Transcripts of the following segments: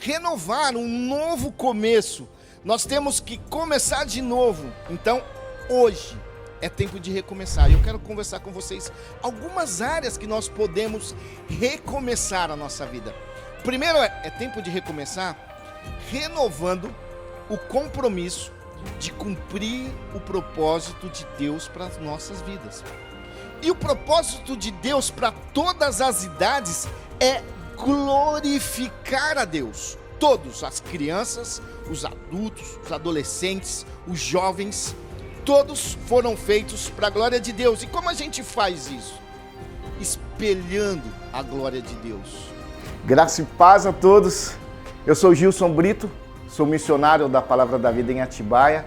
renovar, um novo começo. Nós temos que começar de novo. Então, hoje é tempo de recomeçar. E eu quero conversar com vocês algumas áreas que nós podemos recomeçar a nossa vida. Primeiro é tempo de recomeçar renovando o compromisso de cumprir o propósito de Deus para as nossas vidas. E o propósito de Deus para todas as idades é glorificar a Deus. Todos, as crianças, os adultos, os adolescentes, os jovens, todos foram feitos para a glória de Deus. E como a gente faz isso? Espelhando a glória de Deus. Graça e paz a todos. Eu sou Gilson Brito, sou missionário da Palavra da Vida em Atibaia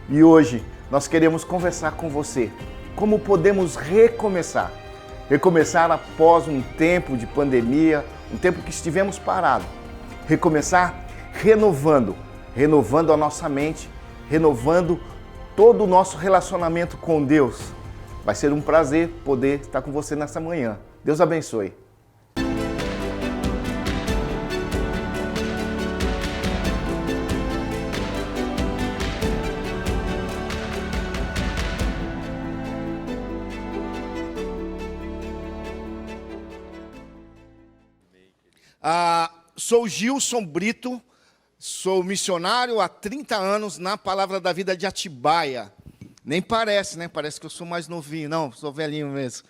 e hoje nós queremos conversar com você como podemos recomeçar. Recomeçar após um tempo de pandemia, um tempo que estivemos parados. Recomeçar renovando a nossa mente, renovando todo o nosso relacionamento com Deus. Vai ser um prazer poder estar com você nessa manhã. Deus abençoe. Sou Gilson Brito, sou missionário há 30 anos na Palavra da Vida de Atibaia. Nem parece, né? Parece que eu sou mais novinho. Não, sou velhinho mesmo.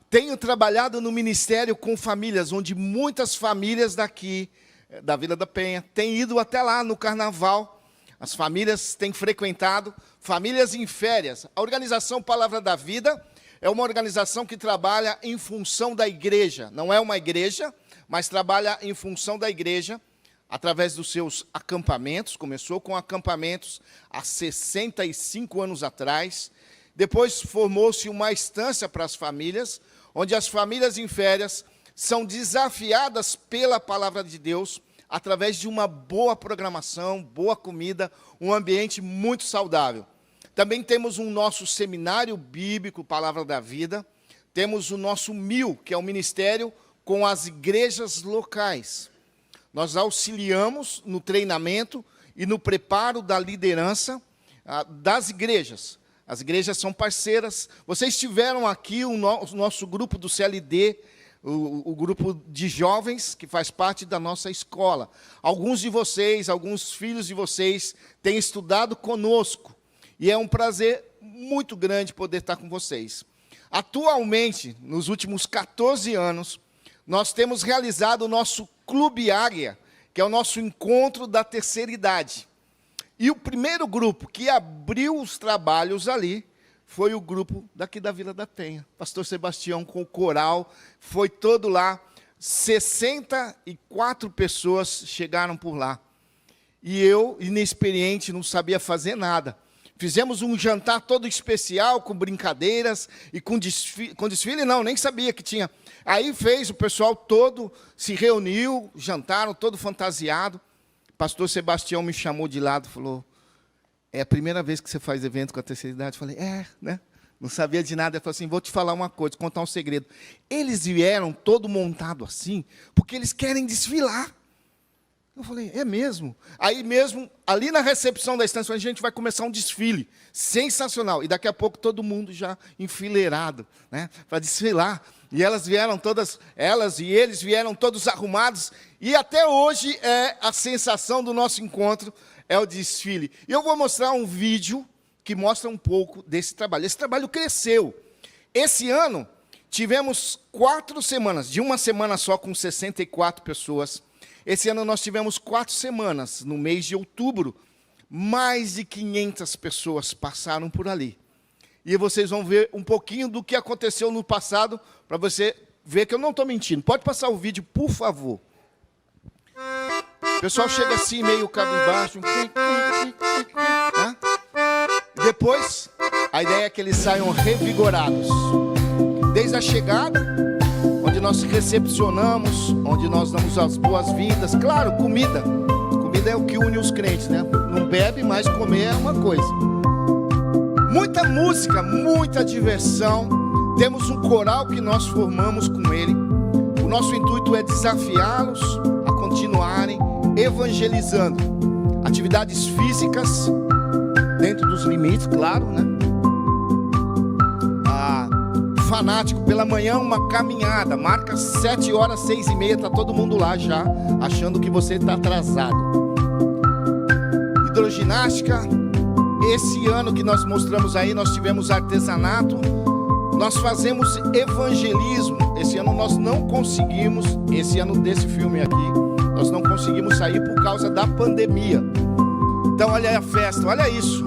Tenho trabalhado no ministério com famílias, onde muitas famílias daqui, da Vila da Penha, têm ido até lá no carnaval. As famílias têm frequentado, famílias em férias. A organização Palavra da Vida é uma organização que trabalha em função da igreja. Não é uma igreja, mas trabalha em função da igreja, através dos seus acampamentos. Começou com acampamentos há 65 anos atrás. Depois formou-se uma estância para as famílias, onde as famílias em férias são desafiadas pela palavra de Deus, através de uma boa programação, boa comida, um ambiente muito saudável. Também temos um nosso seminário bíblico, Palavra da Vida. Temos o nosso MIL, que é o ministério com as igrejas locais. Nós auxiliamos no treinamento e no preparo da liderança das igrejas. As igrejas são parceiras. Vocês tiveram aqui o nosso grupo do CLD, o grupo de jovens que faz parte da nossa escola. Alguns de vocês, alguns filhos de vocês têm estudado conosco. E é um prazer muito grande poder estar com vocês. Atualmente, nos últimos 14 anos, nós temos realizado o nosso Clube Águia, que é o nosso encontro da terceira idade. E o primeiro grupo que abriu os trabalhos ali foi o grupo daqui da Vila da Penha. Pastor Sebastião com o coral, foi todo lá. 64 pessoas chegaram por lá. E eu, inexperiente, não sabia fazer nada. Fizemos um jantar todo especial, com brincadeiras e com desfile, não, nem sabia que tinha. Aí o pessoal todo se reuniu, jantaram, todo fantasiado. Pastor Sebastião me chamou de lado e falou, é a primeira vez que você faz evento com a terceira idade? Eu falei, né? Não sabia de nada. Ele falou assim, vou te falar uma coisa, contar um segredo. Eles vieram todo montado assim, porque eles querem desfilar. Eu falei, é mesmo? Aí mesmo, ali na recepção da estância, a gente vai começar um desfile sensacional. E daqui a pouco todo mundo já enfileirado, né, para desfilar. E elas e eles vieram todos arrumados. E até hoje a sensação do nosso encontro é o desfile. E eu vou mostrar um vídeo que mostra um pouco desse trabalho. Esse trabalho cresceu. Esse ano, tivemos 4 semanas, de uma semana só com 64 pessoas. Esse ano nós tivemos 4 semanas, no mês de outubro, mais de 500 pessoas passaram por ali. E vocês vão ver um pouquinho do que aconteceu no passado, para você ver que eu não estou mentindo. Pode passar o vídeo, por favor. O pessoal chega assim, meio cabisbaixo. Depois, a ideia é que eles saiam revigorados. Desde a chegada, onde nós recepcionamos, onde nós damos as boas-vindas. Claro, comida. Comida é o que une os crentes, né? Não bebe, mas comer é uma coisa. Muita música, muita diversão. Temos um coral que nós formamos com ele. O nosso intuito é desafiá-los a continuarem evangelizando. Atividades físicas, dentro dos limites, claro, né? Fanático, pela manhã uma caminhada, marca 7 horas, 6h30, está todo mundo lá já, achando que você está atrasado. Hidroginástica, esse ano que nós mostramos aí, nós tivemos artesanato, nós fazemos evangelismo. Esse ano nós não conseguimos, esse ano desse filme aqui, nós não conseguimos sair por causa da pandemia. Então olha a festa, olha isso.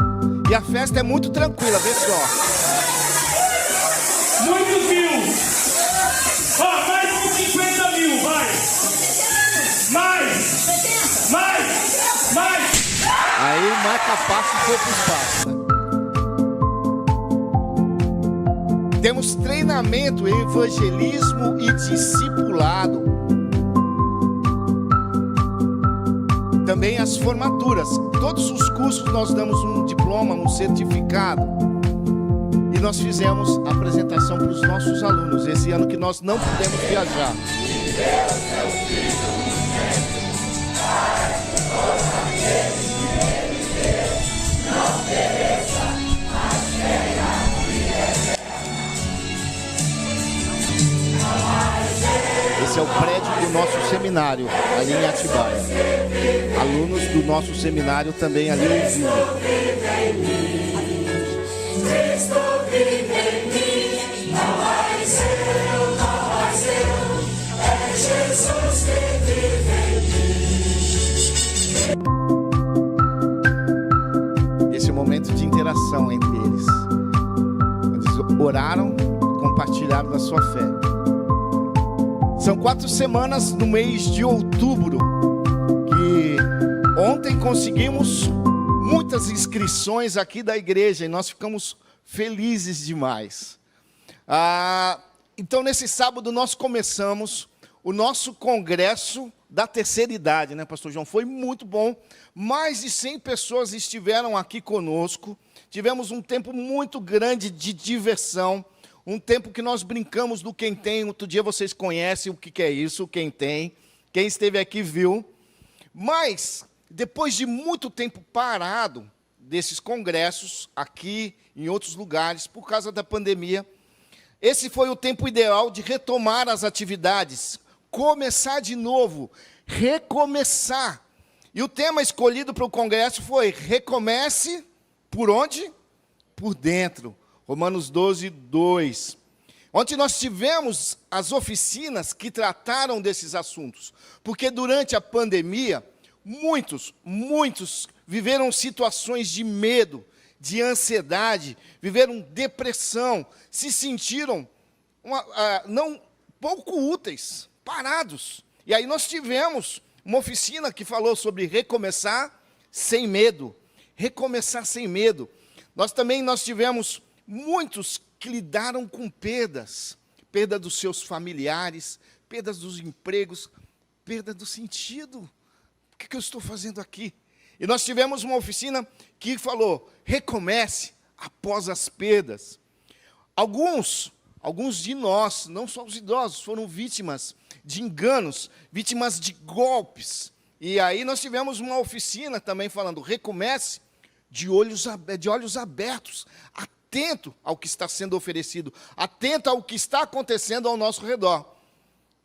E a festa é muito tranquila, vê só. Muitos mil. Ó, mais uns 50 mil, vai. Mais. Aí o marca-passo foi pro espaço, né? Temos treinamento em evangelismo e discipulado. Também as formaturas. Todos os cursos nós damos um diploma, um certificado. Nós fizemos a apresentação para os nossos alunos, esse ano que nós não pudemos viajar. Esse é o prédio do nosso seminário, ali em Atibaia. Alunos do nosso seminário também ali em Vila. Esse é o momento de interação entre eles. Eles oraram, compartilharam da sua fé. São 4 semanas no mês de outubro, que ontem conseguimos muitas inscrições aqui da igreja e nós ficamos felizes demais. Então, nesse sábado, nós começamos o nosso congresso da terceira idade, né, pastor João? Foi muito bom. Mais de 100 pessoas estiveram aqui conosco. Tivemos um tempo muito grande de diversão. Um tempo que nós brincamos do quem tem. Outro dia vocês conhecem o que é isso, quem tem. Quem esteve aqui viu. Mas, depois de muito tempo parado desses congressos, aqui em outros lugares, por causa da pandemia, esse foi o tempo ideal de retomar as atividades, começar de novo, recomeçar. E o tema escolhido para o congresso foi: recomece por onde? Por dentro. Romanos 12, 2. Ontem nós tivemos as oficinas que trataram desses assuntos, porque durante a pandemia, muitos viveram situações de medo, de ansiedade, viveram depressão, se sentiram pouco úteis, parados. E aí nós tivemos uma oficina que falou sobre recomeçar sem medo. Recomeçar sem medo. Nós tivemos muitos que lidaram com perdas. Perda dos seus familiares, perdas dos empregos, perda do sentido. O que eu estou fazendo aqui? E nós tivemos uma oficina que falou: recomece após as perdas. Alguns de nós, não só os idosos, foram vítimas de enganos, vítimas de golpes. E aí nós tivemos uma oficina também falando: recomece de olhos abertos, atento ao que está sendo oferecido, atento ao que está acontecendo ao nosso redor.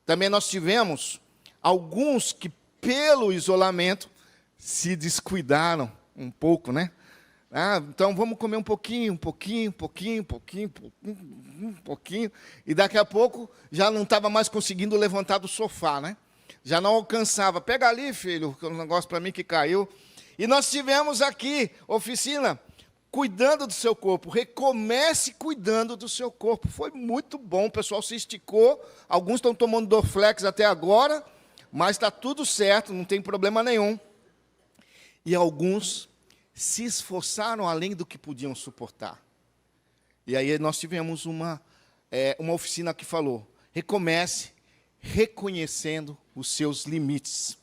Também nós tivemos alguns que, pelo isolamento, se descuidaram um pouco, né? Então vamos comer um pouquinho, e daqui a pouco já não estava mais conseguindo levantar do sofá, né? Já não alcançava. Pega ali, filho, um negócio para mim que caiu. E nós tivemos aqui oficina cuidando do seu corpo. Recomece cuidando do seu corpo. Foi muito bom, o pessoal se esticou. Alguns estão tomando Dorflex até agora, mas está tudo certo, não tem problema nenhum. E alguns se esforçaram além do que podiam suportar. E aí nós tivemos uma oficina que falou: recomece reconhecendo os seus limites.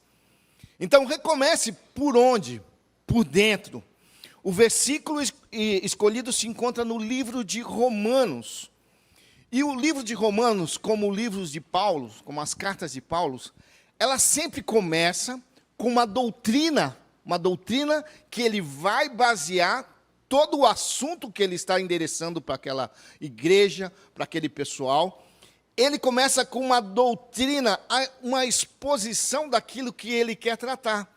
Então, recomece por onde? Por dentro. O versículo escolhido se encontra no livro de Romanos. E o livro de Romanos, como livros de Paulo, como as cartas de Paulo, ela sempre começa com uma doutrina que ele vai basear todo o assunto que ele está endereçando para aquela igreja, para aquele pessoal. Ele começa com uma doutrina, uma exposição daquilo que ele quer tratar.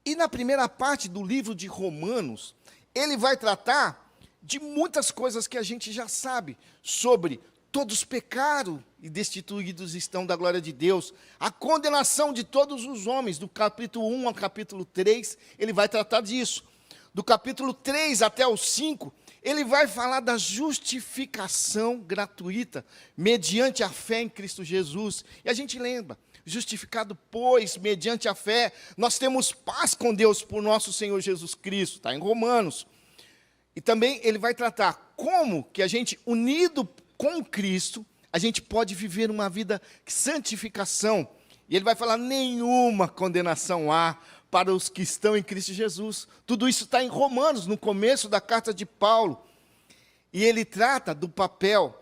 E na primeira parte do livro de Romanos, ele vai tratar de muitas coisas que a gente já sabe, sobre todos pecaram e destituídos estão da glória de Deus, a condenação de todos os homens, do capítulo 1 ao capítulo 3, ele vai tratar disso. Do capítulo 3 até o 5, ele vai falar da justificação gratuita, mediante a fé em Cristo Jesus. E a gente lembra, justificado, pois, mediante a fé, nós temos paz com Deus por nosso Senhor Jesus Cristo, está em Romanos. E também ele vai tratar como que a gente, unido com Cristo, a gente pode viver uma vida de santificação. E ele vai falar, nenhuma condenação há para os que estão em Cristo Jesus. Tudo isso está em Romanos, no começo da carta de Paulo. E ele trata do papel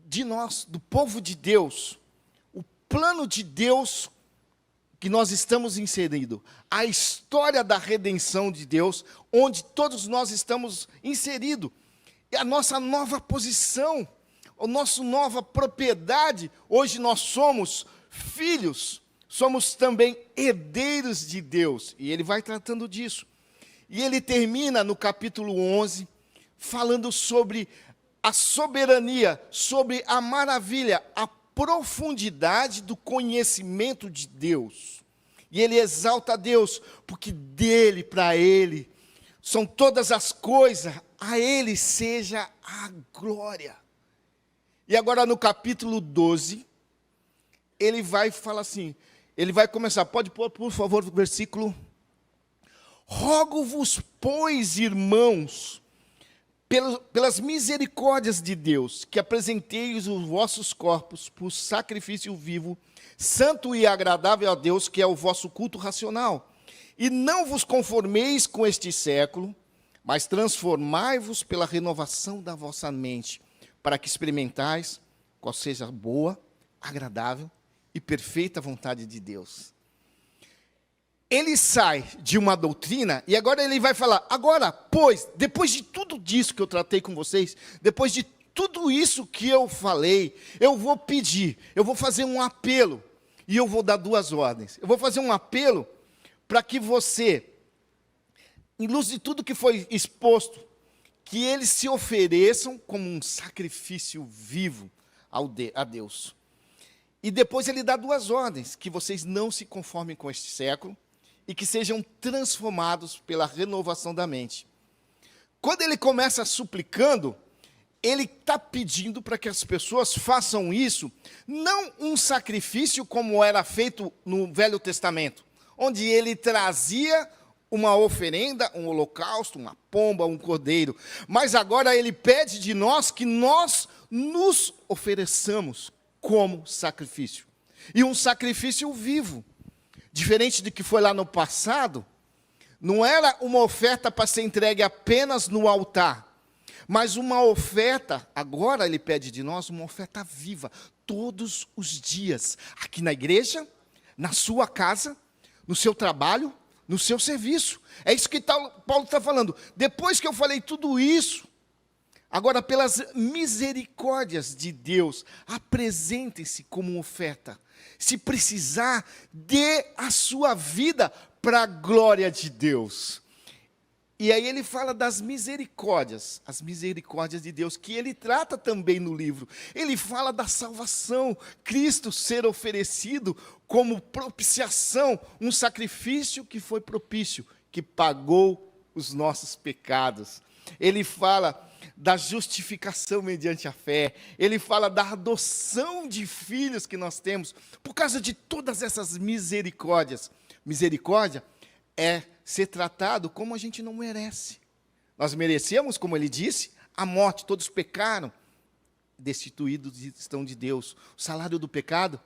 de nós, do povo de Deus, o plano de Deus que nós estamos inseridos, a história da redenção de Deus, onde todos nós estamos inseridos, e a nossa nova posição, a nossa nova propriedade. Hoje nós somos filhos, somos também herdeiros de Deus, e ele vai tratando disso. E ele termina no capítulo 11, falando sobre a soberania, sobre a maravilha, a profundidade do conhecimento de Deus. E ele exalta a Deus, porque dele, para ele, são todas as coisas, a ele seja a glória. E agora no capítulo 12, ele vai falar assim, ele vai começar, pode pôr, por favor, o versículo. Rogo-vos, pois, irmãos, pelas misericórdias de Deus, que apresenteis os vossos corpos por sacrifício vivo, santo e agradável a Deus, que é o vosso culto racional. E não vos conformeis com este século, mas transformai-vos pela renovação da vossa mente, para que experimentais qual seja a boa, agradável e perfeita vontade de Deus. Ele sai de uma doutrina e agora ele vai falar, agora, pois, depois de tudo disso que eu tratei com vocês, depois de tudo isso que eu falei, eu vou pedir, eu vou fazer um apelo, e eu vou dar duas ordens. Eu vou fazer um apelo para que você, em luz de tudo que foi exposto, que eles se ofereçam como um sacrifício vivo a Deus. E depois ele dá duas ordens, que vocês não se conformem com este século, e que sejam transformados pela renovação da mente. Quando ele começa suplicando, ele está pedindo para que as pessoas façam isso, não um sacrifício como era feito no Velho Testamento, onde ele trazia uma oferenda, um holocausto, uma pomba, um cordeiro. Mas agora ele pede de nós que nós nos ofereçamos como sacrifício. E um sacrifício vivo. Diferente do que foi lá no passado, não era uma oferta para ser entregue apenas no altar, mas uma oferta, agora ele pede de nós uma oferta viva, todos os dias, aqui na igreja, na sua casa, no seu trabalho, no seu serviço. É isso que Paulo está falando. Depois que eu falei tudo isso, agora pelas misericórdias de Deus, apresentem-se como oferta. Se precisar, dê a sua vida para a glória de Deus. E aí ele fala das misericórdias, as misericórdias de Deus, que ele trata também no livro. Ele fala da salvação, Cristo ser oferecido como propiciação, um sacrifício que foi propício, que pagou os nossos pecados. Ele fala da justificação mediante a fé. Ele fala da adoção de filhos que nós temos, por causa de todas essas misericórdias. Misericórdia é ser tratado como a gente não merece. Nós merecemos, como ele disse, a morte. Todos pecaram, destituídos estão de Deus. O salário do pecado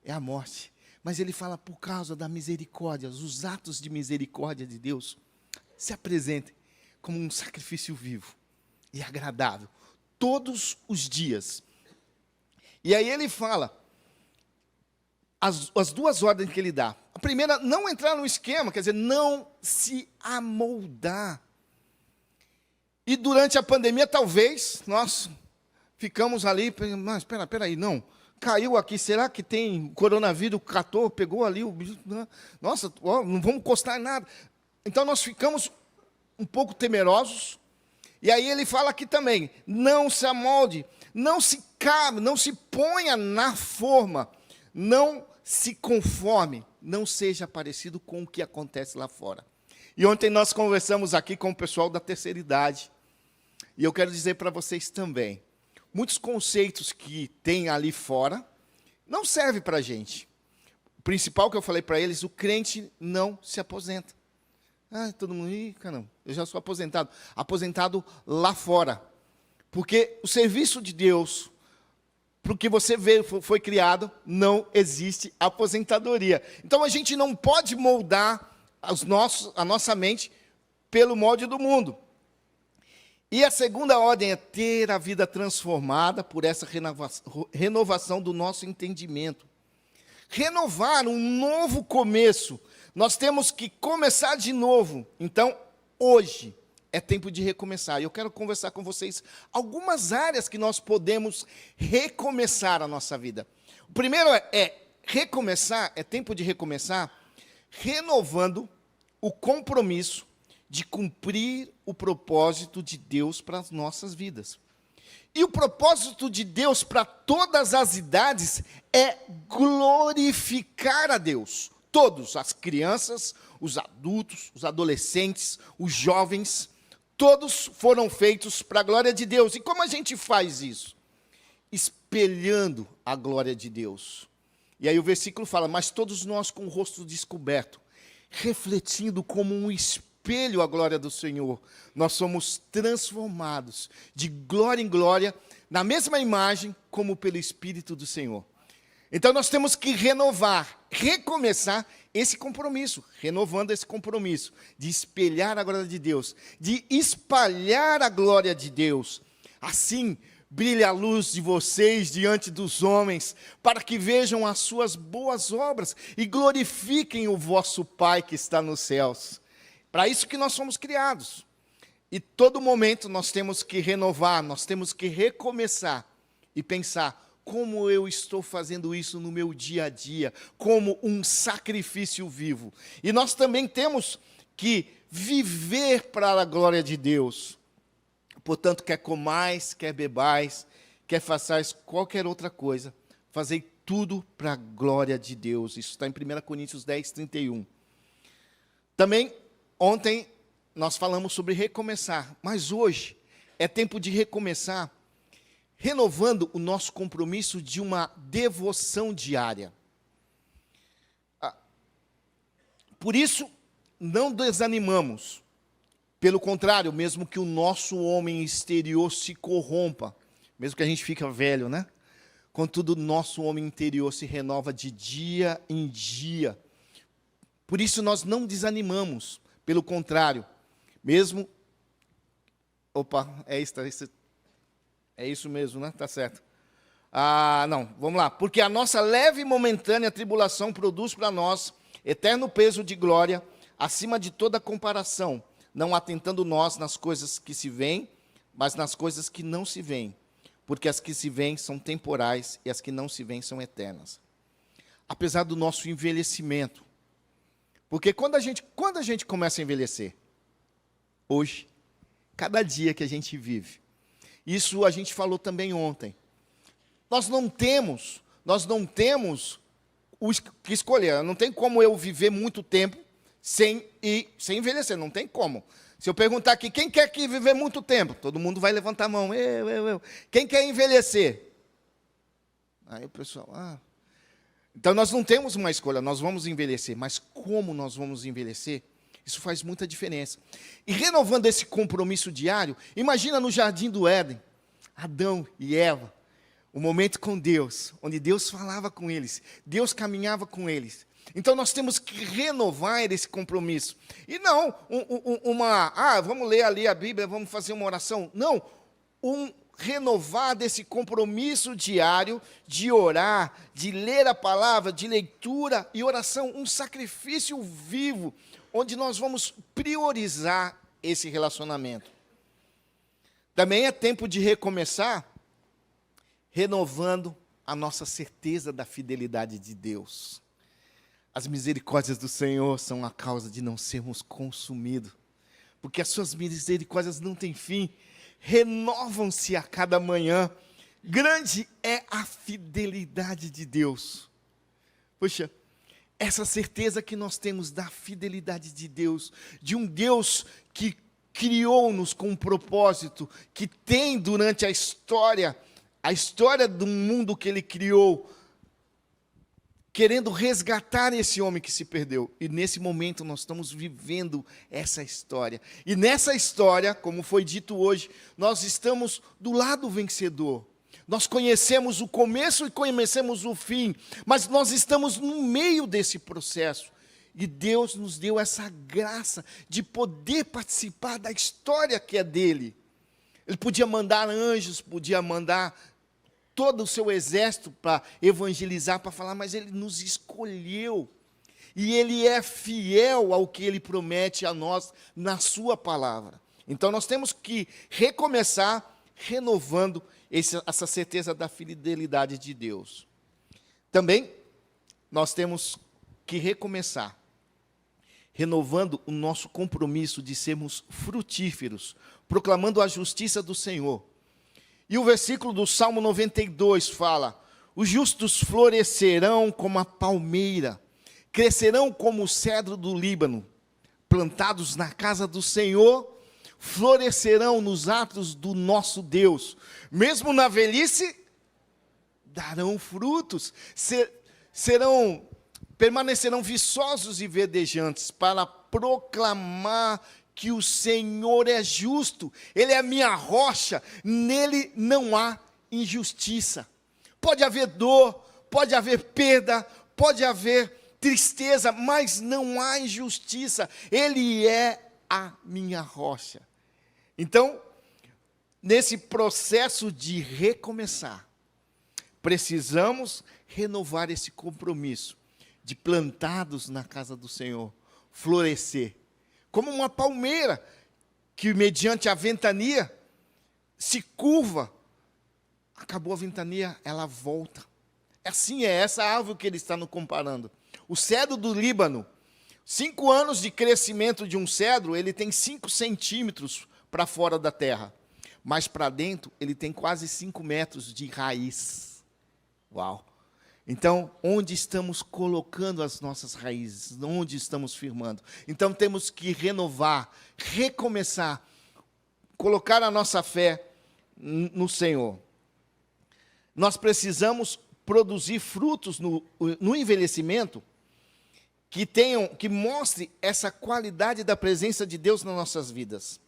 é a morte. Mas ele fala por causa da misericórdia, os atos de misericórdia de Deus se apresentem como um sacrifício vivo e agradável, todos os dias. E aí ele fala, as duas ordens que ele dá. A primeira, não entrar no esquema, quer dizer, não se amoldar. E durante a pandemia, talvez, nós ficamos ali, mas espera aí, não, caiu aqui, será que tem coronavírus, catou, pegou ali, nossa, não vamos encostar em nada. Então nós ficamos um pouco temerosos, e aí ele fala aqui também, não se amolde, não se cabe, não se ponha na forma, não se conforme, não seja parecido com o que acontece lá fora. E ontem nós conversamos aqui com o pessoal da terceira idade, e eu quero dizer para vocês também, muitos conceitos que tem ali fora não servem para a gente. O principal que eu falei para eles, o crente não se aposenta. Ah, todo mundo, caramba, eu já sou aposentado. Aposentado lá fora. Porque o serviço de Deus, para o que você vê, foi criado, não existe aposentadoria. Então a gente não pode moldar a nossa mente pelo molde do mundo. E a segunda ordem é ter a vida transformada por essa renovação do nosso entendimento. Renovar um novo começo. Nós temos que começar de novo. Então, hoje é tempo de recomeçar. E eu quero conversar com vocês algumas áreas que nós podemos recomeçar a nossa vida. O primeiro é recomeçar, é tempo de recomeçar, renovando o compromisso de cumprir o propósito de Deus para as nossas vidas. E o propósito de Deus para todas as idades é glorificar a Deus. Todos, as crianças, os adultos, os adolescentes, os jovens, todos foram feitos para a glória de Deus. E como a gente faz isso? Espelhando a glória de Deus. E aí o versículo fala, mas todos nós com o rosto descoberto, refletindo como um espelho a glória do Senhor, nós somos transformados de glória em glória, na mesma imagem, como pelo Espírito do Senhor. Então nós temos que renovar, recomeçar esse compromisso, renovando esse compromisso de espelhar a glória de Deus, de espalhar a glória de Deus. Assim, brilhe a luz de vocês diante dos homens, para que vejam as suas boas obras e glorifiquem o vosso Pai que está nos céus. Para isso que nós somos criados. E todo momento nós temos que renovar, nós temos que recomeçar e pensar, como eu estou fazendo isso no meu dia a dia, como um sacrifício vivo. E nós também temos que viver para a glória de Deus. Portanto, quer comais, quer bebais, quer façais qualquer outra coisa, fazei tudo para a glória de Deus. Isso está em 1 Coríntios 10, 31. Também, ontem, nós falamos sobre recomeçar, mas hoje é tempo de recomeçar, renovando o nosso compromisso de uma devoção diária. Por isso, não desanimamos. Pelo contrário, mesmo que o nosso homem exterior se corrompa, mesmo que a gente fique velho, né? Contudo, o nosso homem interior se renova de dia em dia. Por isso, nós não desanimamos. Pelo contrário, mesmo... Opa, é isso mesmo, né? Tá certo. Não, vamos lá. Porque a nossa leve e momentânea tribulação produz para nós eterno peso de glória, acima de toda comparação, não atentando nós nas coisas que se veem, mas nas coisas que não se veem. Porque as que se veem são temporais e as que não se veem são eternas. Apesar do nosso envelhecimento. Porque quando a gente começa a envelhecer? Hoje, cada dia que a gente vive. Isso a gente falou também ontem. Nós não temos o que escolher. Não tem como eu viver muito tempo sem envelhecer. Não tem como. Se eu perguntar aqui, quem quer que viver muito tempo? Todo mundo vai levantar a mão. Eu. Quem quer envelhecer? Aí o pessoal, Então nós não temos uma escolha, nós vamos envelhecer. Mas como nós vamos envelhecer? Isso faz muita diferença. E renovando esse compromisso diário, imagina no Jardim do Éden, Adão e Eva, o momento com Deus, onde Deus falava com eles, Deus caminhava com eles. Então nós temos que renovar esse compromisso. E não vamos ler ali a Bíblia, vamos fazer uma oração. Não, renovar desse compromisso diário de orar, de ler a palavra, de leitura e oração, um sacrifício vivo, onde nós vamos priorizar esse relacionamento. Também é tempo de recomeçar, renovando a nossa certeza da fidelidade de Deus. As misericórdias do Senhor são a causa de não sermos consumidos, porque as suas misericórdias não têm fim, renovam-se a cada manhã. Grande é a fidelidade de Deus. Poxa, essa certeza que nós temos da fidelidade de Deus, de um Deus que criou-nos com um propósito, que tem durante a história do mundo que Ele criou, querendo resgatar esse homem que se perdeu. E nesse momento nós estamos vivendo essa história. E nessa história, como foi dito hoje, nós estamos do lado vencedor. Nós conhecemos o começo e conhecemos o fim, mas nós estamos no meio desse processo. E Deus nos deu essa graça de poder participar da história que é dele. Ele podia mandar anjos, podia mandar todo o seu exército para evangelizar, para falar, mas Ele nos escolheu. E Ele é fiel ao que Ele promete a nós na sua palavra. Então nós temos que recomeçar renovando essa certeza da fidelidade de Deus. Também nós temos que recomeçar renovando o nosso compromisso de sermos frutíferos, proclamando a justiça do Senhor. E o versículo do Salmo 92 fala: os justos florescerão como a palmeira, crescerão como o cedro do Líbano, plantados na casa do Senhor, florescerão nos atos do nosso Deus. Mesmo na velhice, darão frutos, permanecerão viçosos e verdejantes, para proclamar que o Senhor é justo, Ele é a minha rocha, nele não há injustiça. Pode haver dor, pode haver perda, pode haver tristeza, mas não há injustiça. Ele é a minha rocha. Então, nesse processo de recomeçar, precisamos renovar esse compromisso de plantados na casa do Senhor, florescer. Como uma palmeira que, mediante a ventania, se curva. Acabou a ventania, ela volta. Assim é essa árvore que ele está nos comparando. O cedro do Líbano, 5 anos de crescimento de um cedro, ele tem 5 centímetros para fora da terra. Mas para dentro, ele tem quase 5 metros de raiz. Uau! Então, onde estamos colocando as nossas raízes? Onde estamos firmando? Então, temos que renovar, recomeçar, colocar a nossa fé no Senhor. Nós precisamos produzir frutos no envelhecimento que mostre essa qualidade da presença de Deus nas nossas vidas.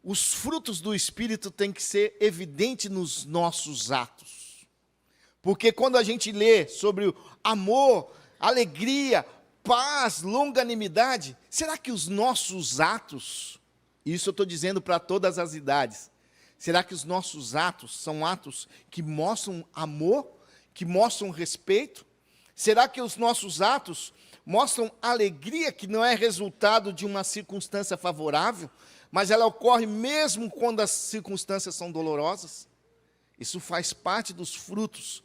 Os frutos do Espírito têm que ser evidentes nos nossos atos. Porque quando a gente lê sobre o amor, alegria, paz, longanimidade, será que os nossos atos, isso eu estou dizendo para todas as idades, será que os nossos atos são atos que mostram amor, que mostram respeito? Será que os nossos atos mostram alegria, que não é resultado de uma circunstância favorável, mas ela ocorre mesmo quando as circunstâncias são dolorosas? Isso faz parte dos frutos,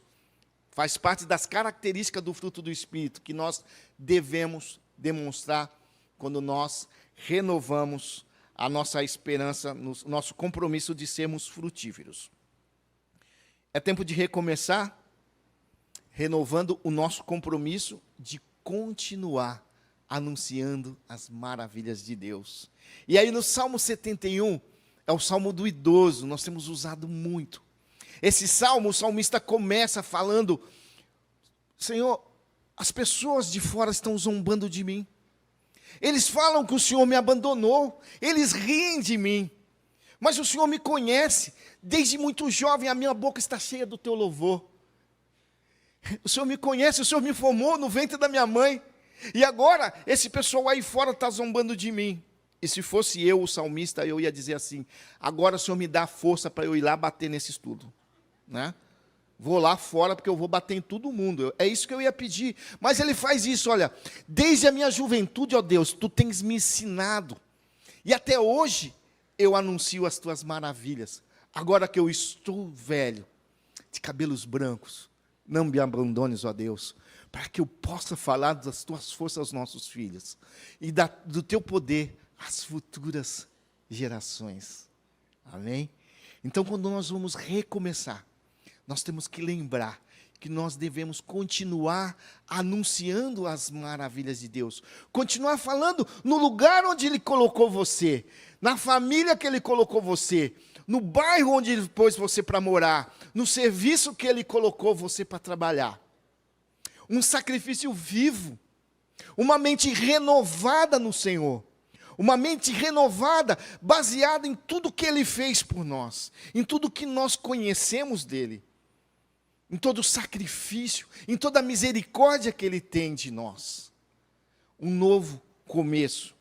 faz parte das características do fruto do Espírito, que nós devemos demonstrar quando nós renovamos a nossa esperança, no nosso compromisso de sermos frutíferos. É tempo de recomeçar, renovando o nosso compromisso de continuar anunciando as maravilhas de Deus. E aí no Salmo 71, é o Salmo do idoso, nós temos usado muito. Esse salmo, o salmista começa falando: Senhor, as pessoas de fora estão zombando de mim. Eles falam que o Senhor me abandonou, eles riem de mim. Mas o Senhor me conhece, desde muito jovem a minha boca está cheia do teu louvor. O Senhor me conhece, o Senhor me formou no ventre da minha mãe. E agora, esse pessoal aí fora está zombando de mim. E se fosse eu, o salmista, eu ia dizer assim, agora o Senhor me dá força para eu ir lá bater nesse estudo. Né? Vou lá fora porque eu vou bater em todo mundo. É isso que eu ia pedir. Mas ele faz isso, olha, desde a minha juventude, ó Deus, tu tens me ensinado. E até hoje eu anuncio as tuas maravilhas. Agora que eu estou velho, de cabelos brancos, não me abandones, ó Deus, para que eu possa falar das tuas forças aos nossos filhos e do teu poder às futuras gerações. Amém? Então, quando nós vamos recomeçar, nós temos que lembrar que nós devemos continuar anunciando as maravilhas de Deus, continuar falando no lugar onde Ele colocou você, na família que Ele colocou você, no bairro onde Ele pôs você para morar, no serviço que Ele colocou você para trabalhar. Um sacrifício vivo, uma mente renovada no Senhor, uma mente renovada, baseada em tudo que Ele fez por nós, em tudo que nós conhecemos dEle, em todo o sacrifício, em toda a misericórdia que Ele tem de nós. Um novo começo.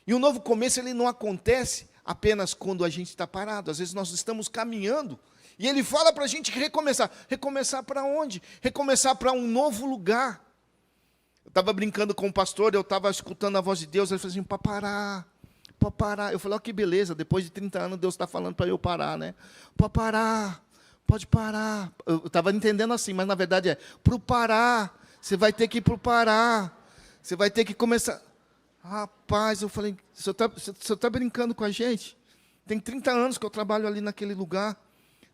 E o novo começo, ele não acontece apenas quando a gente está parado. Às vezes nós estamos caminhando, e Ele fala para a gente recomeçar. Recomeçar para onde? Recomeçar para um novo lugar. Eu estava brincando com o pastor, eu estava escutando a voz de Deus, ele falou assim, para parar. Eu falei, ó, que beleza, depois de 30 anos Deus está falando para eu parar, né? Para parar, pode parar. Eu estava entendendo assim, mas na verdade é, para o parar, você vai ter que ir para o parar, você vai ter que começar. Rapaz, eu falei, o senhor está brincando com a gente? Tem 30 anos que eu trabalho ali naquele lugar,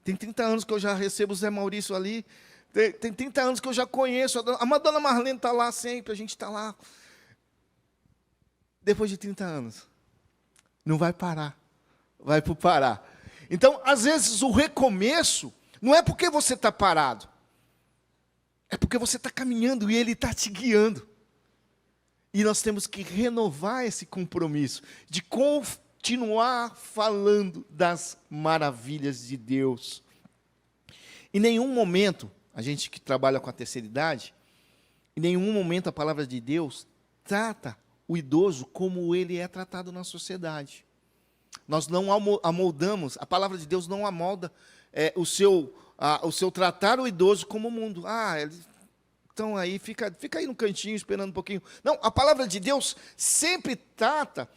tem 30 anos que eu já recebo o Zé Maurício ali, tem 30 anos que eu já conheço, a dona Marlene está lá sempre, a gente está lá. Depois de 30 anos, não vai parar, vai para o parar. Então, às vezes, o recomeço não é porque você está parado, é porque você está caminhando e Ele está te guiando. E nós temos que renovar esse compromisso de continuar falando das maravilhas de Deus. Em nenhum momento, a gente que trabalha com a terceira idade, em nenhum momento a palavra de Deus trata o idoso como ele é tratado na sociedade. Nós não amoldamos, a palavra de Deus não amolda o seu tratar o idoso como o mundo. Então aí, fica aí no cantinho esperando um pouquinho. Não, a palavra de Deus sempre trata,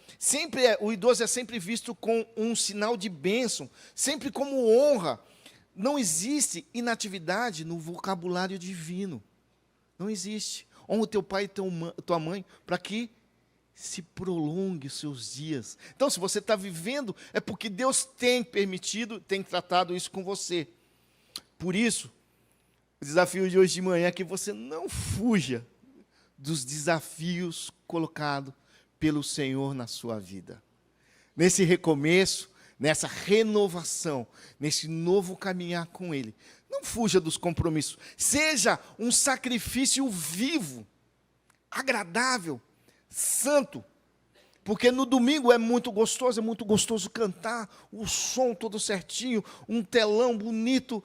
o idoso é sempre visto com um sinal de bênção, sempre como honra. Não existe inatividade no vocabulário divino. Não existe. Honra o teu pai e tua mãe para que se prolongue os seus dias. Então, se você está vivendo, é porque Deus tem permitido, tem tratado isso com você. Por isso, o desafio de hoje de manhã é que você não fuja dos desafios colocados pelo Senhor na sua vida. Nesse recomeço, nessa renovação, nesse novo caminhar com Ele. Não fuja dos compromissos. Seja um sacrifício vivo, agradável, santo. Porque no domingo é muito gostoso cantar, o som todo certinho, um telão bonito.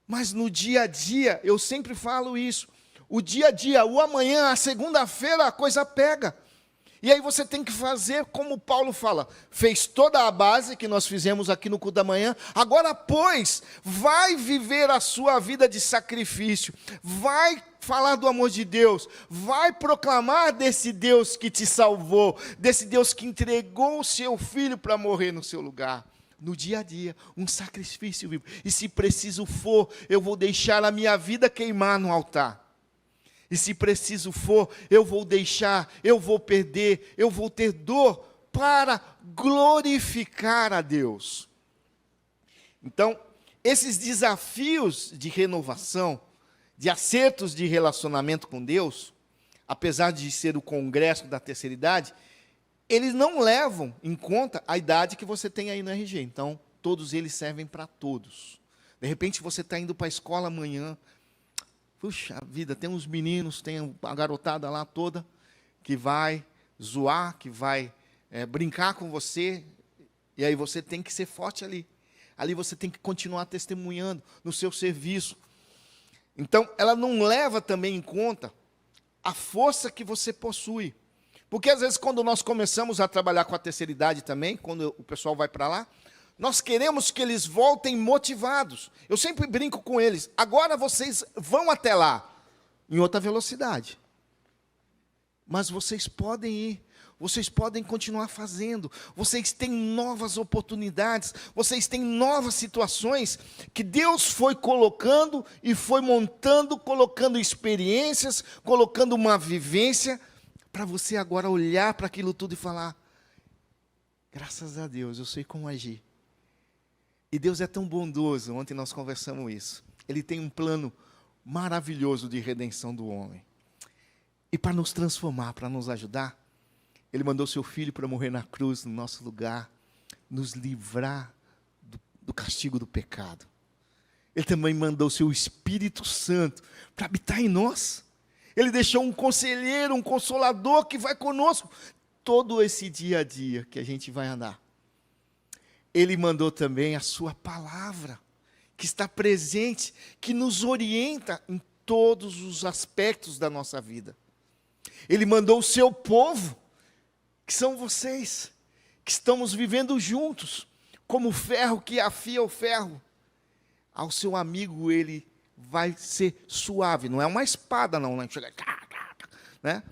Mas no dia a dia, eu sempre falo isso, o dia a dia, o amanhã, a segunda-feira, a coisa pega. E aí você tem que fazer como Paulo fala, fez toda a base que nós fizemos aqui no culto da manhã, agora, pois, vai viver a sua vida de sacrifício, vai falar do amor de Deus, vai proclamar desse Deus que te salvou, desse Deus que entregou o seu filho para morrer no seu lugar. No dia a dia, um sacrifício vivo. E se preciso for, eu vou deixar a minha vida queimar no altar. E se preciso for, eu vou deixar, eu vou perder, eu vou ter dor para glorificar a Deus. Então, esses desafios de renovação, de acertos de relacionamento com Deus, apesar de ser o congresso da terceira idade, eles não levam em conta a idade que você tem aí no RG. Então, todos eles servem para todos. De repente, você está indo para a escola amanhã. Puxa vida, tem uns meninos, tem a garotada lá toda, que vai zoar, que vai brincar com você. E aí você tem que ser forte ali. Ali você tem que continuar testemunhando no seu serviço. Então, ela não leva também em conta a força que você possui. Porque às vezes quando nós começamos a trabalhar com a terceira idade também, quando o pessoal vai para lá, nós queremos que eles voltem motivados. Eu sempre brinco com eles, agora vocês vão até lá, em outra velocidade. Mas vocês podem ir, vocês podem continuar fazendo, vocês têm novas oportunidades, vocês têm novas situações que Deus foi colocando e foi montando, colocando experiências, colocando uma vivência, para você agora olhar para aquilo tudo e falar, graças a Deus, eu sei como agir. E Deus é tão bondoso, ontem nós conversamos isso, Ele tem um plano maravilhoso de redenção do homem. E para nos transformar, para nos ajudar, Ele mandou seu Filho para morrer na cruz, no nosso lugar, nos livrar do castigo do pecado. Ele também mandou seu Espírito Santo para habitar em nós. Ele deixou um conselheiro, um consolador que vai conosco todo esse dia a dia que a gente vai andar. Ele mandou também a sua palavra, que está presente, que nos orienta em todos os aspectos da nossa vida. Ele mandou o seu povo, que são vocês, que estamos vivendo juntos, como o ferro que afia o ferro. Ao seu amigo ele vai ser suave, não é uma espada não, né? Né?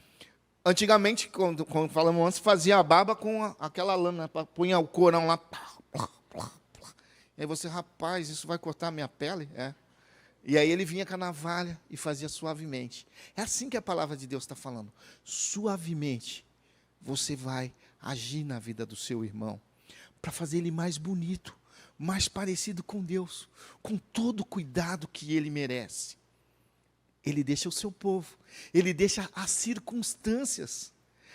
Antigamente, quando falamos antes, fazia a barba com aquela lâmina, punha o corão lá. E aí você, rapaz, isso vai cortar a minha pele? É. E aí ele vinha com a navalha e fazia suavemente. É assim que a palavra de Deus está falando. Suavemente, você vai agir na vida do seu irmão, para fazer ele mais bonito, mais parecido com Deus, com todo o cuidado que ele merece. Ele deixa o seu povo, ele deixa as circunstâncias.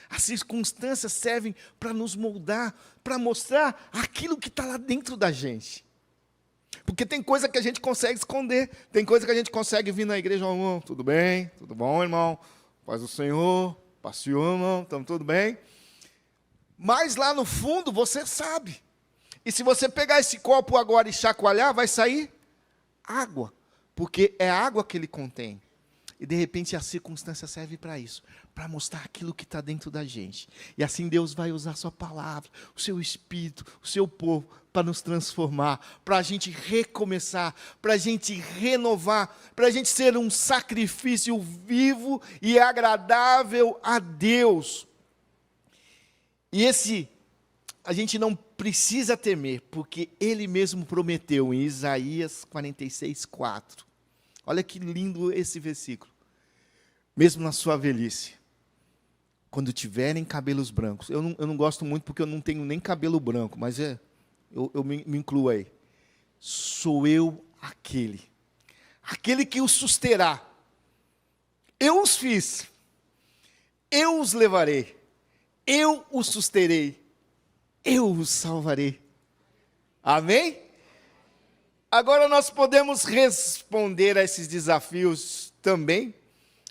As circunstâncias servem para nos moldar, para mostrar aquilo que está lá dentro da gente. Porque tem coisa que a gente consegue esconder, tem coisa que a gente consegue vir na igreja, irmão, tudo bem, tudo bom, irmão? Paz do Senhor, passeou, irmão, estamos tudo bem? Mas lá no fundo você sabe. E se você pegar esse copo agora e chacoalhar, vai sair água, porque é a água que ele contém. E de repente a circunstância serve para isso, para mostrar aquilo que está dentro da gente. E assim Deus vai usar a sua palavra, o seu Espírito, o seu povo, para nos transformar, para a gente recomeçar, para a gente renovar, para a gente ser um sacrifício vivo e agradável a Deus. E a gente não precisa temer, porque Ele mesmo prometeu em Isaías 46:4. Olha que lindo esse versículo. Mesmo na sua velhice, quando tiverem cabelos brancos, eu não gosto muito porque eu não tenho nem cabelo branco, mas eu me incluo aí. Sou eu aquele que os susterá. Eu os fiz, eu os levarei, eu os susterei, eu os salvarei. Amém? Agora nós podemos responder a esses desafios também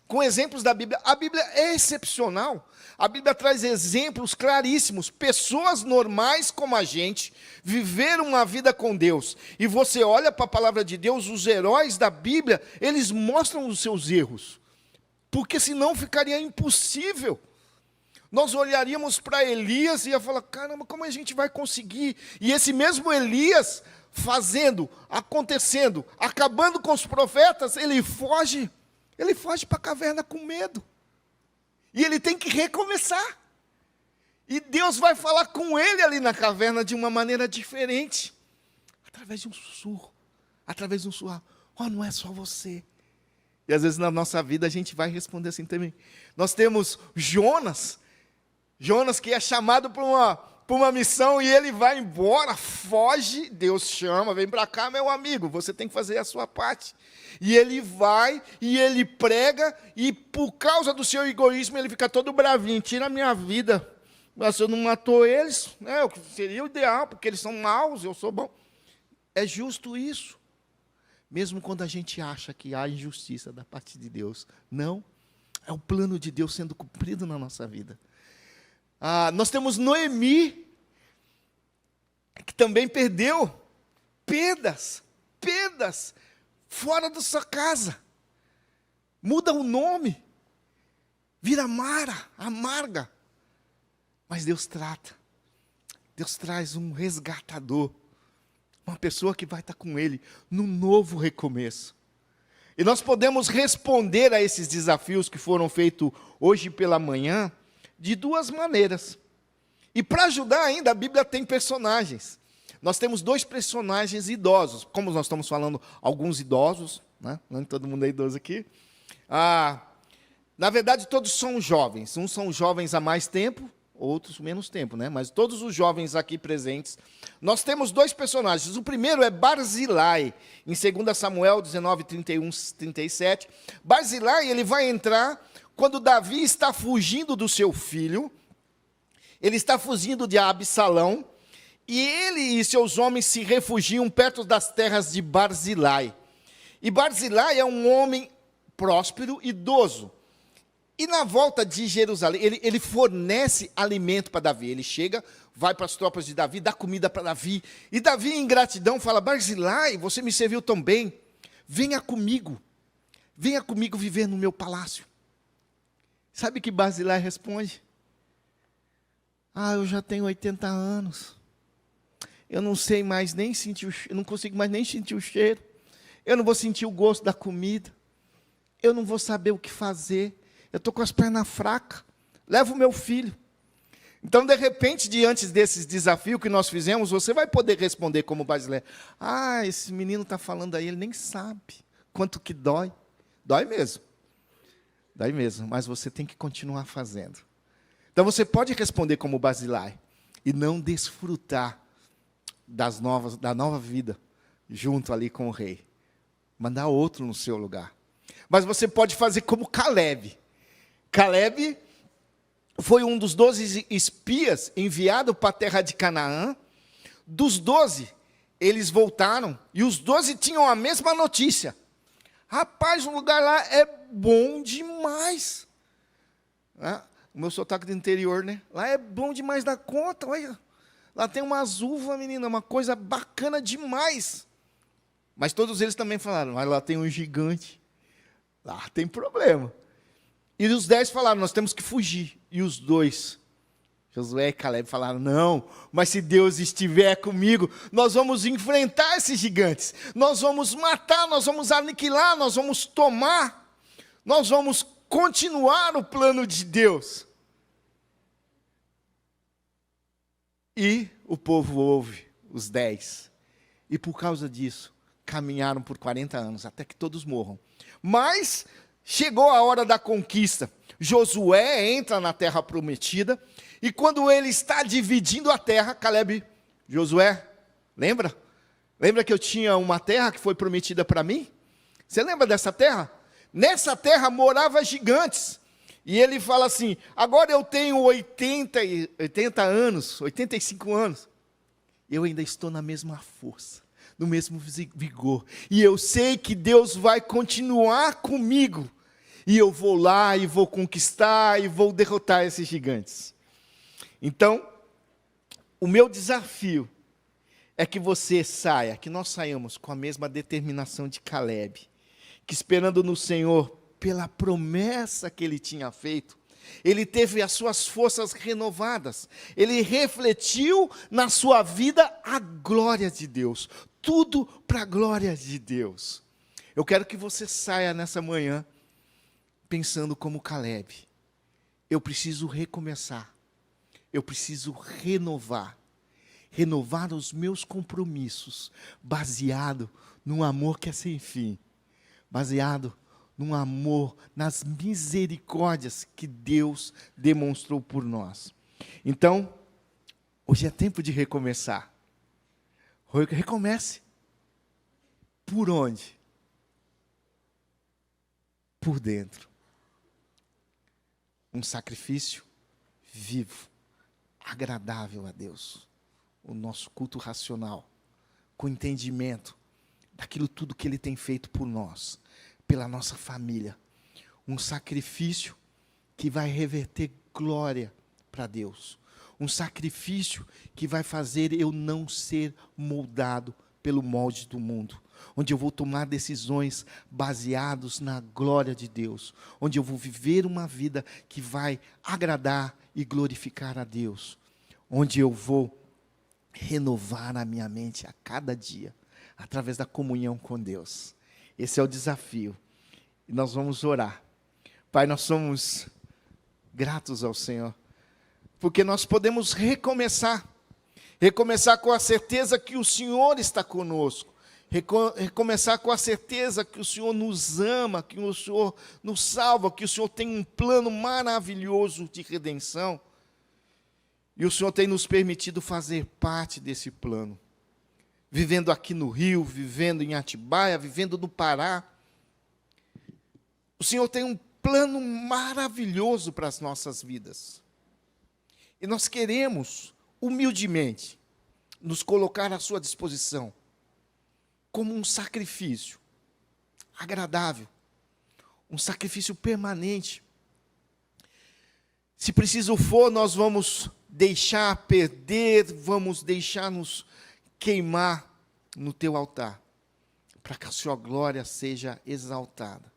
com exemplos da Bíblia. A Bíblia é excepcional. A Bíblia traz exemplos claríssimos. Pessoas normais como a gente viveram uma vida com Deus. E você olha para a palavra de Deus, os heróis da Bíblia, eles mostram os seus erros. Porque senão ficaria impossível. Nós olharíamos para Elias e ia falar, caramba, como a gente vai conseguir? E esse mesmo Elias, fazendo, acontecendo, acabando com os profetas, ele foge para a caverna com medo. E ele tem que recomeçar. E Deus vai falar com ele ali na caverna de uma maneira diferente. Através de um sussurro. Através de um sussurro. Oh, não é só você. E às vezes na nossa vida a gente vai responder assim também. Nós temos Jonas que é chamado para uma missão e ele vai embora, foge, Deus chama, vem para cá, meu amigo, você tem que fazer a sua parte. E ele vai, e ele prega, e por causa do seu egoísmo, ele fica todo bravinho, tira a minha vida. Você não matou eles, né? Seria o ideal, porque eles são maus, eu sou bom. É justo isso. Mesmo quando a gente acha que há injustiça da parte de Deus. Não, é o plano de Deus sendo cumprido na nossa vida. Nós temos Noemi, que também perdeu perdas, fora da sua casa. Muda o nome, vira Mara, amarga. Mas Deus trata. Deus traz um resgatador. Uma pessoa que vai estar com ele no novo recomeço. E nós podemos responder a esses desafios que foram feitos hoje pela manhã de duas maneiras. E para ajudar ainda, a Bíblia tem personagens. Nós temos 2 personagens idosos. Como nós estamos falando, alguns idosos, né? Não todo mundo é idoso aqui. Na verdade, todos são jovens. Uns são jovens há mais tempo, outros menos tempo, né? Mas todos os jovens aqui presentes. Nós temos 2 personagens. O primeiro é Barzilai, em 2 Samuel 19, 31, 37. Barzilai, ele vai entrar quando Davi está fugindo do seu filho. Ele está fugindo de Absalão. E ele e seus homens se refugiam perto das terras de Barzilai. E Barzilai é um homem próspero, idoso. E na volta de Jerusalém, ele fornece alimento para Davi. Ele chega, vai para as tropas de Davi, dá comida para Davi. E Davi, em gratidão, fala: Barzilai, você me serviu tão bem. Venha comigo viver no meu palácio. Sabe que Barzilai responde? Eu já tenho 80 anos. Eu não sei mais nem sentir o cheiro, não consigo mais nem sentir o cheiro. Eu não vou sentir o gosto da comida. Eu não vou saber o que fazer. Eu estou com as pernas fracas. Leva o meu filho. Então, de repente, diante desses desafios que nós fizemos, você vai poder responder como Barzilai: esse menino está falando aí, ele nem sabe quanto que dói. Dói mesmo. Dói mesmo, mas você tem que continuar fazendo. Então, você pode responder como Barzilai e não desfrutar da nova vida junto ali com o rei. Mandar outro no seu lugar. Mas você pode fazer como Caleb. Caleb foi um dos 12 espias enviado para a terra de Canaã. Dos 12, eles voltaram e os 12 tinham a mesma notícia. Rapaz, o lugar lá é bom demais. O meu sotaque do interior, né? Lá é bom demais da conta, olha. Lá tem umas uvas, menina, uma coisa bacana demais. Mas todos eles também falaram: mas lá tem um gigante. Lá tem problema. E os 10 falaram: nós temos que fugir. E os 2, Josué e Caleb, falaram: não, mas se Deus estiver comigo, nós vamos enfrentar esses gigantes. Nós vamos matar, nós vamos aniquilar, nós vamos tomar. Nós vamos continuar o plano de Deus. E o povo ouve, os 10. E por causa disso, caminharam por 40 anos, até que todos morram. Mas chegou a hora da conquista. Josué entra na terra prometida, e quando ele está dividindo a terra, Caleb: Josué, lembra? Lembra que eu tinha uma terra que foi prometida para mim? Você lembra dessa terra? Nessa terra moravam gigantes. E ele fala assim: agora eu tenho 80 anos, 85 anos. Eu ainda estou na mesma força, no mesmo vigor. E eu sei que Deus vai continuar comigo. E eu vou lá e vou conquistar e vou derrotar esses gigantes. Então, o meu desafio é que você saia, que nós saiamos com a mesma determinação de Caleb, que esperando no Senhor pela promessa que ele tinha feito, ele teve as suas forças renovadas, ele refletiu na sua vida a glória de Deus, tudo para a glória de Deus. Eu quero que você saia nessa manhã pensando como Caleb: eu preciso recomeçar, eu preciso renovar os meus compromissos, baseado num amor que é sem fim, baseado num amor, nas misericórdias que Deus demonstrou por nós. Então, hoje é tempo de recomeçar. Recomece. Por onde? Por dentro. Um sacrifício vivo, agradável a Deus. O nosso culto racional, com entendimento daquilo tudo que Ele tem feito por nós, pela nossa família. Um sacrifício que vai reverter glória para Deus. Um sacrifício que vai fazer eu não ser moldado pelo molde do mundo. Onde eu vou tomar decisões baseadas na glória de Deus. Onde eu vou viver uma vida que vai agradar e glorificar a Deus, onde eu vou renovar a minha mente a cada dia, através da comunhão com Deus. Esse é o desafio. E nós vamos orar. Pai, nós somos gratos ao Senhor, porque nós podemos recomeçar com a certeza que o Senhor está conosco, recomeçar com a certeza que o Senhor nos ama, que o Senhor nos salva, que o Senhor tem um plano maravilhoso de redenção, e o Senhor tem nos permitido fazer parte desse plano, vivendo aqui no Rio, vivendo em Atibaia, vivendo no Pará. O Senhor tem um plano maravilhoso para as nossas vidas, e nós queremos humildemente nos colocar à sua disposição, como um sacrifício agradável, um sacrifício permanente. Se preciso for, nós vamos deixar perder, vamos deixar-nos queimar no teu altar, para que a sua glória seja exaltada,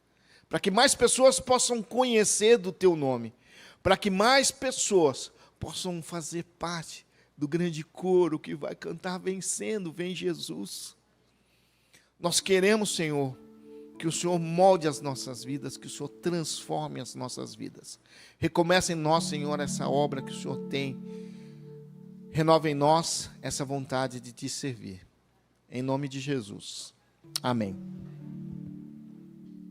para que mais pessoas possam conhecer do teu nome, para que mais pessoas possam fazer parte do grande coro que vai cantar vencendo, vem Jesus. Nós queremos, Senhor, que o Senhor molde as nossas vidas, que o Senhor transforme as nossas vidas. Recomece em nós, Senhor, essa obra que o Senhor tem. Renova em nós essa vontade de te servir. Em nome de Jesus. Amém.